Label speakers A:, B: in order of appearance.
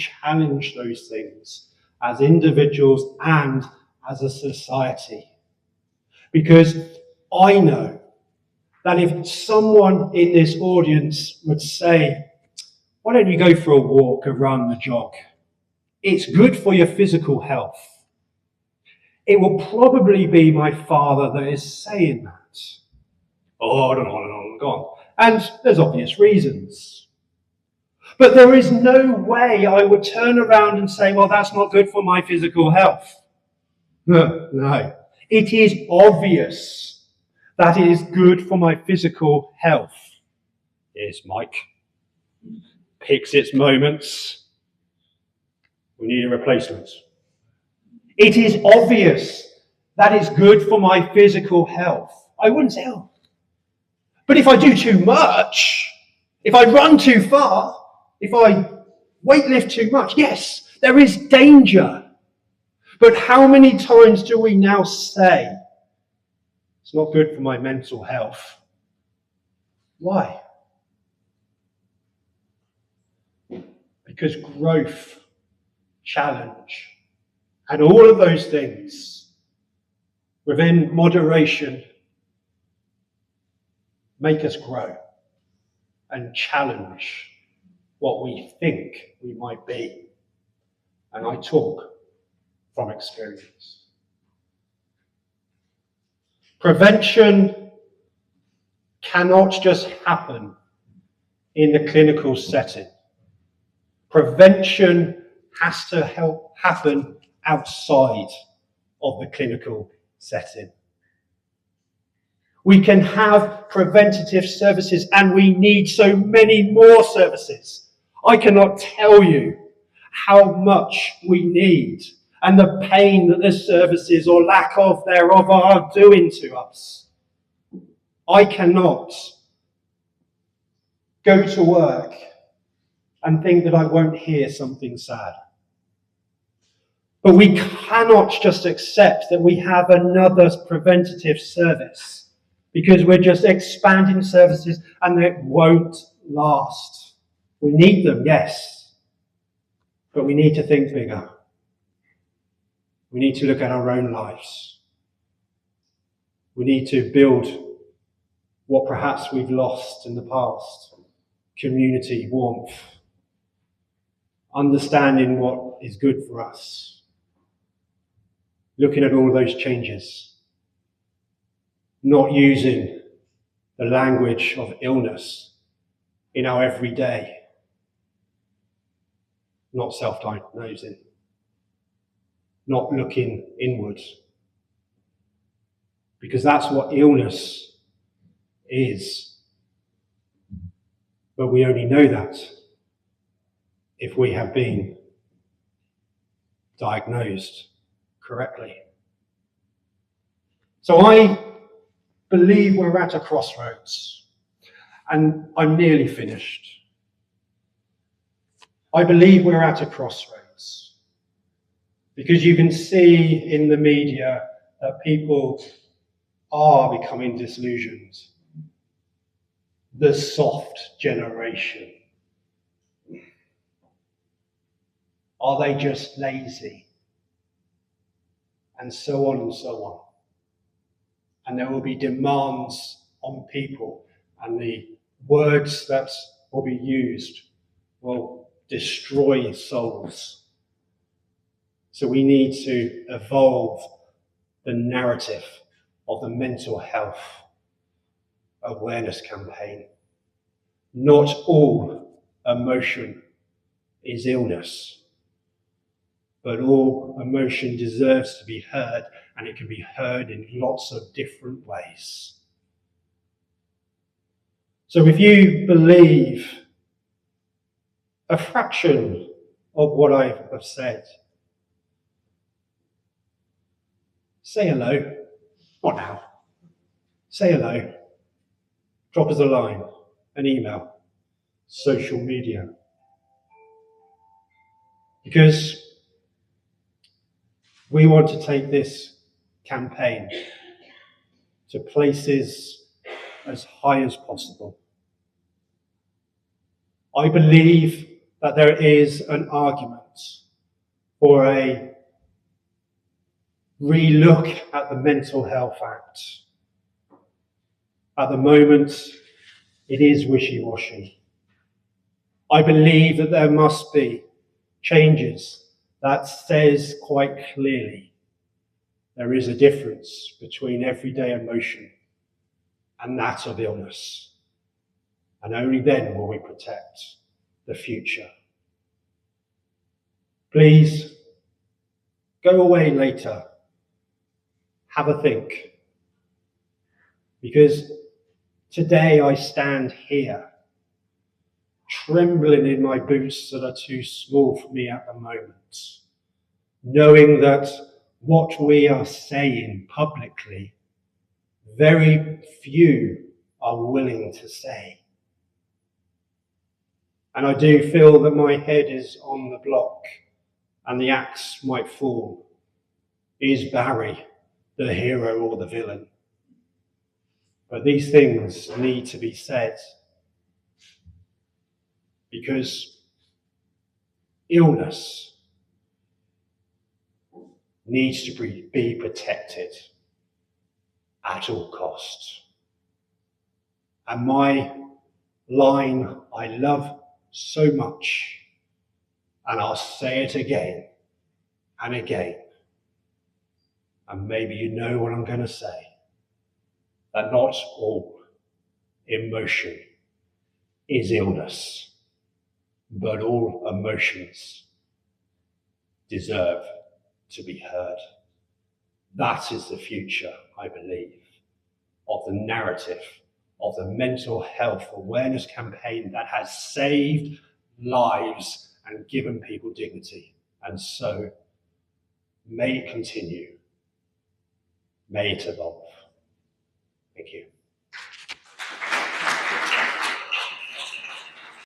A: challenge those things as individuals and as a society. Because I know that if someone in this audience would say, why don't you go for a walk, a run, a jog? It's good for your physical health. It will probably be my father that is saying that. On and on and on and on. And there's obvious reasons. But there is no way I would turn around and say, well, that's not good for my physical health. No. It is obvious that it is good for my physical health. Here's Mike. Picks its moments. We need a replacement. It is obvious that it's good for my physical health. I wouldn't say, oh. But if I do too much, if I run too far, if I weightlift too much, yes, there is danger. But how many times do we now say, it's not good for my mental health? Why? Because growth, challenge, and all of those things within moderation make us grow and challenge what we think we might be. And I talk from experience. Prevention cannot just happen in the clinical setting. Prevention has to happen outside of the clinical setting. We can have preventative services, and we need so many more services. I cannot tell you how much we need and the pain that the services or lack of thereof are doing to us. I cannot go to work and think that I won't hear something sad. But we cannot just accept that we have another preventative service because we're just expanding services and it won't last. We need them, yes, but we need to think bigger. We need to look at our own lives. We need to build what perhaps we've lost in the past. Community, warmth, understanding what is good for us. Looking at all those changes. Not using the language of illness in our everyday. Not self-diagnosing. Not looking inwards. Because that's what illness is. But we only know that if we have been diagnosed correctly. So I believe we're at a crossroads, and I'm nearly finished. I believe we're at a crossroads because you can see in the media that people are becoming disillusioned. The soft generation. Are they just lazy? And so on and so on. And there will be demands on people, and the words that will be used will destroy souls. So we need to evolve the narrative of the mental health awareness campaign. Not all emotion is illness, but all emotion deserves to be heard, and it can be heard in lots of different ways. So if you believe a fraction of what I have said, say hello. Not now. Say hello. Drop us a line, an email, social media. Because we want to take this campaign to places as high as possible. I believe that there is an argument for a re-look at the Mental Health Act. At the moment, it is wishy-washy. I believe that there must be changes that says quite clearly there is a difference between everyday emotion and that of illness. And only then will we protect the future. Please go away later, have a think, because today I stand here, trembling in my boots that are too small for me at the moment, knowing that what we are saying publicly, very few are willing to say. And I do feel that my head is on the block and the axe might fall. Is Barry the hero or the villain? But these things need to be said because illness needs to be protected at all costs. And my line I love so much, and I'll say it again and again, and maybe you know what I'm going to say, that not all emotion is illness, but all emotions deserve to be heard. That is the future, I believe, of the narrative of the mental health awareness campaign that has saved lives and given people dignity. And so, may it continue. May it evolve. Thank you.